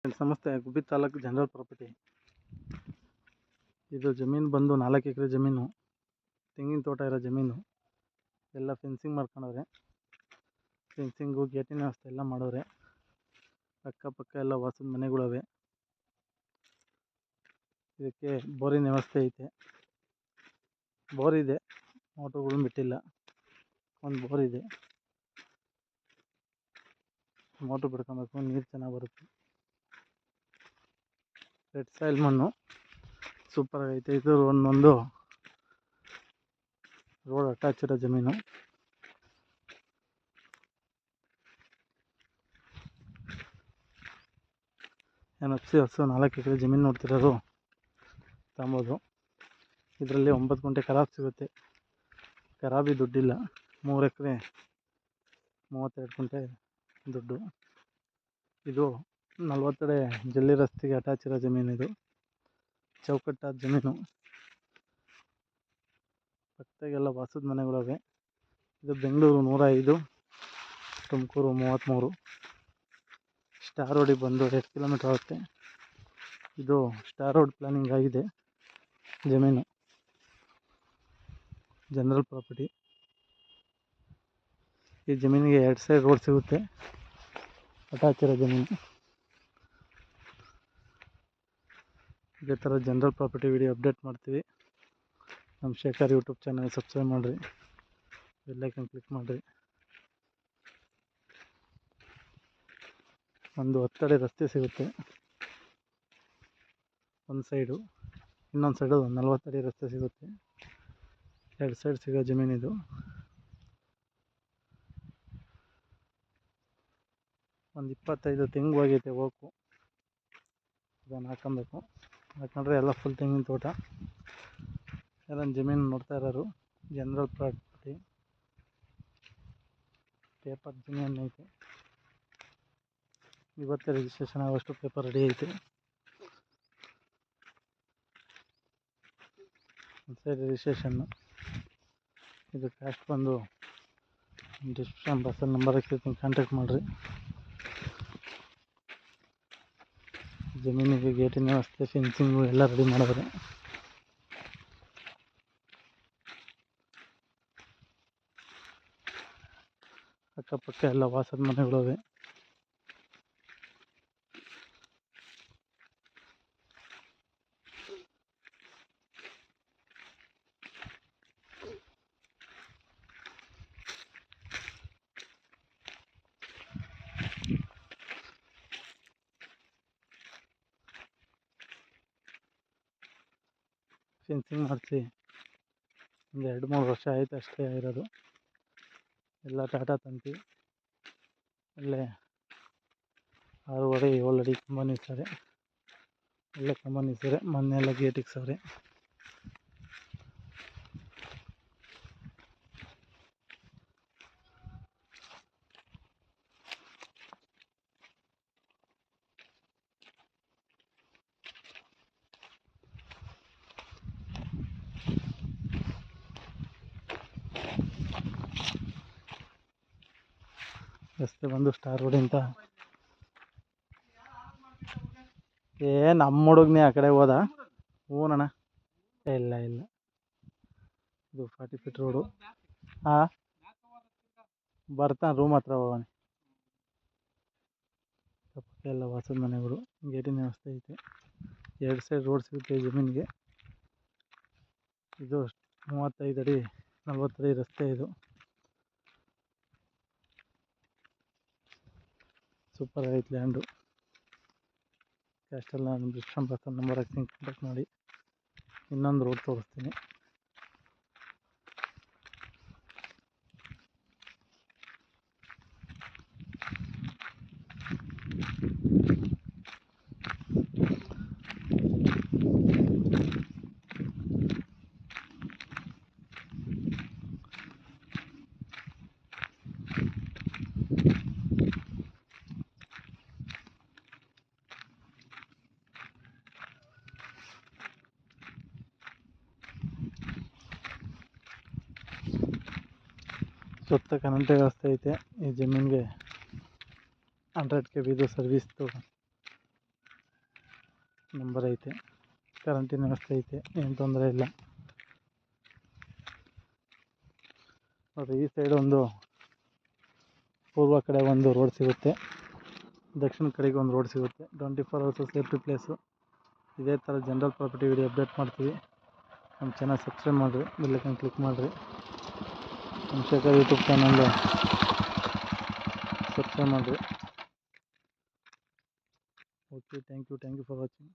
ನಮಸ್ತೆ. ಗುಬ್ಬಿ taluk general property. ಇದು ಜಮೀನು ಬಂದು 4 ಎಕರೆ ಜಮೀನು, ತೆಂಗಿನ ತೋಟ ಇರೋ ಜಮೀನು. ಎಲ್ಲ ಫೆನ್ಸಿಂಗ್ ಮಾಡ್ಕೊಂಡವ್ರೆ. ಫೆನ್ಸಿಂಗು, ಗೇಟಿನ ವ್ಯವಸ್ಥೆ ಎಲ್ಲ ಮಾಡವ್ರೆ. ಅಕ್ಕಪಕ್ಕ ಎಲ್ಲ ವಾಸದ ಮನೆಗಳವೆ. ಇದಕ್ಕೆ ಬೋರಿನ ವ್ಯವಸ್ಥೆ ಐತೆ. ಬೋರ್ ಇದೆ, ಮೋಟ್ರುಗಳು ಬಿಟ್ಟಿಲ್ಲ. ಒಂದು ಬೋರ್ ಇದೆ, ಮೋಟ್ರ್ ಬಿಡ್ಕೊಬೇಕು, ನೀರು ಚೆನ್ನಾಗಿ ಬರುತ್ತೆ. ರೆಡ್ ಸಾಯಿಲ್ ಮಣ್ಣು ಸೂಪರ್ ಆಗೈತೆ. ಇದು ಒಂದೊಂದು ರೋಡ್ ಅಟ್ಯಾಚ್ ಇರೋ ಜಮೀನು. NFC ಹಸು 4 ಎಕರೆ ಜಮೀನು ನೋಡ್ತಿರೋರು ತಗೊಬೋದು. ಇದರಲ್ಲಿ 9 ಗುಂಟೆ ಖರಾಬ್ ಸಿಗುತ್ತೆ. ಖರಾಬಿ ದುಡ್ಡಿಲ್ಲ. 3 ಎಕರೆ 32 ಗುಂಟೆ ದುಡ್ಡು. ಇದು 40 ಅಡಿ ಜಲ್ಲಿ ರಸ್ತೆಗೆ ಅಟ್ಯಾಚ್ ಇರೋ ಜಮೀನು. ಇದು ಚೌಕಟ್ಟಾದ ಜಮೀನು. ಪಕ್ಕದಾಗೆಲ್ಲ ವಾಸದ ಮನೆಗಳವೆ. ಇದು ಬೆಂಗಳೂರು 105, ತುಮಕೂರು 33. ಸ್ಟಾರ್ ರೋಡಿಗೆ ಬಂದು 2 ಕಿಲೋಮೀಟರ್ ಆಗುತ್ತೆ. ಇದು ಸ್ಟಾರ್ ರೋಡ್ ಪ್ಲಾನಿಂಗ್ ಆಗಿದೆ ಜಮೀನು. General property. ಈ ಜಮೀನಿಗೆ 2 ಸೈಡ್ ರೋಡ್ ಸಿಗುತ್ತೆ, ಅಟ್ಯಾಚ್ ಇರೋ ಜಮೀನು. ಇದೇ ಥರ ಜನರಲ್ ಪ್ರಾಪರ್ಟಿ ವಿಡಿಯೋ ಅಪ್ಡೇಟ್ ಮಾಡ್ತೀವಿ. ನಮ್ಮ ಶೇಖರ್ ಯೂಟ್ಯೂಬ್ ಚಾನಲ್ ಸಬ್ಸ್ಕ್ರೈಬ್ ಮಾಡಿರಿ, ಬೆಲ್ ಐಕನ್ ಕ್ಲಿಕ್ ಮಾಡಿರಿ. ಒಂದು 10 ಅಡಿ ರಸ್ತೆ ಸಿಗುತ್ತೆ ಒಂದು ಸೈಡು, ಇನ್ನೊಂದು ಸೈಡು 40 ಅಡಿ ರಸ್ತೆ ಸಿಗುತ್ತೆ. 2 ಸೈಡ್ ಸಿಗೋ ಜಮೀನಿದು. ಒಂದು 25 ತೆಂಗು ಹೋಗೈತೆ ಓಕು. ಇದನ್ನು ಹಾಕೊಬೇಕು. ಹಾಕೊಂಡ್ರೆ ಎಲ್ಲ ಫುಲ್ ತೆಂಗಿನ ತೋಟ. ಎಲ್ಲ ಜಮೀನು ನೋಡ್ತಾ ಇರೋರು ಜನರಲ್ ಪ್ರಾಪರ್ಟಿ. ಪೇಪರ್ ಜಮೀನು ಐತೆ. ಇವತ್ತೇ ರಿಜಿಸ್ಟ್ರೇಷನ್ ಆಗೋಷ್ಟು ಪೇಪರ್ ರೆಡಿ ಐತೆ. Side registration. ಇದು ಕಾಸ್ಟ್ ಬಂದು ಡಿಸ್ಕ್ರಿಪ್ಷನ್ ಬಾಕ್ಸಲ್ಲಿ ನಂಬರ್ ಹಾಕಿರ್ತೀನಿ, ಕಾಂಟ್ಯಾಕ್ಟ್ ಮಾಡಿರಿ. ಜಮೀನಿಗೆ ಗೇಟಿನ ವ್ಯವಸ್ಥೆ, ಫೆನ್ಸಿಂಗು ಎಲ್ಲ ರೆಡಿ ಮಾಡಿದ್ರೆ. ಅಕ್ಕಪಕ್ಕ ಎಲ್ಲ ವಾಸದ ಮನೆಗಳವೆ. ಫೆನ್ಸಿಂಗ್ ಮಾಡಿಸಿ ಒಂದು 2-3 ವರ್ಷ ಆಯಿತು ಅಷ್ಟೇ ಇರೋದು. ಎಲ್ಲ ಟಾಟಾ ತಂತಿ. ಒಳ್ಳೆ 6 ಅಡಿ 7 ಅಡಿ ಕಂಬ ನಿಲ್ಸವ್ರೆ. ಒಳ್ಳೆ ಕಂಬ ನಿಲ್ಸವ್ರೆ. ಮೊನ್ನೆಲ್ಲ ಗೇಟ್ ಇಕ್ಸವ್ರೆ. ರಸ್ತೆ ಬಂದು ಸ್ಟಾರ್ ರೋಡಿಂದ. ನಮ್ಮ ಹುಡುಗನೇ ಆ ಕಡೆ ಹೋದ. ಹೂನಣ್ಣ. ಇಲ್ಲ ಇದು 40 ಫೀಟ್ ರೋಡು. ಹಾಂ, ಬರ್ತಾನೆ, ರೂಮ್ ಹತ್ರ ಹೋಗೋಣ. ಪಕ್ಕ ಎಲ್ಲ ವಾಸದ ಮನೆಗಳು, ಗೇಟಿನ ವ್ಯವಸ್ಥೆ ಐತೆ. 2 ಸೈಡ್ ರೋಡ್ ಸಿಗುತ್ತೆ ಜಮೀನಿಗೆ. ಇದು 35 ಅಡಿ 40 ಅಡಿ ರಸ್ತೆ. ಇದು ಸೂಪರ್ ಆಗೈತೆ ಲ್ಯಾಂಡು. ಕ್ಯಾಸ್ಟೆಲ್ಲ ನಾನು ಡಿಸ್ಕ್ರಿಪ್ಷನ್ ಬಾಕ್ಸಲ್ಲಿ ನಂಬರ್ ಹಾಕ್ತೀನಿ, ಕಾಂಟ್ಯಾಕ್ಟ್ ಮಾಡಿ. ಇನ್ನೊಂದು ರೋಡ್ ತೋರಿಸ್ತೀನಿ. ಸುತ್ತ ಕರೆಂಟ್ ವ್ಯವಸ್ಥೆ ಐತೆ. ಈ ಜಮೀನಿಗೆ 100 kV ಸರ್ವಿಸ್ದು ನಂಬರ್ ಐತೆ, ಕರೆಂಟಿನ ವ್ಯವಸ್ಥೆ ಐತೆ, ಏನು ತೊಂದರೆ ಇಲ್ಲ. ನೋಡಿರಿ, ಈ ಸೈಡ್ ಒಂದು ಪೂರ್ವ ಕಡೆ ಒಂದು ರೋಡ್ ಸಿಗುತ್ತೆ, ದಕ್ಷಿಣ ಕಡೆಗೆ ಒಂದು ರೋಡ್ ಸಿಗುತ್ತೆ. 24 ಅವರ್ಸ್ ಸೇಫ್ಟಿ ಪ್ಲೇಸು. ಇದೇ ಥರ ಜನರಲ್ ಪ್ರಾಪರ್ಟಿ ವಿಡಿಯೋ ಅಪ್ಡೇಟ್ ಮಾಡ್ತೀವಿ. ನಮ್ಮ ಚಾನಲ್ ಸಬ್ಸ್ಕ್ರೈಬ್ ಮಾಡಿರಿ, ಬೆಲ್ ಐಕಾನ್ ಕ್ಲಿಕ್ ಮಾಡಿರಿ. ನಮ್ಮ ಶೇಖರ್ ಯೂಟ್ಯೂಬ್ ಚಾನಲ್ ಸಬ್ಸ್ಕ್ರೈಬ್ ಮಾಡಿರಿ. Okay, thank you for watching.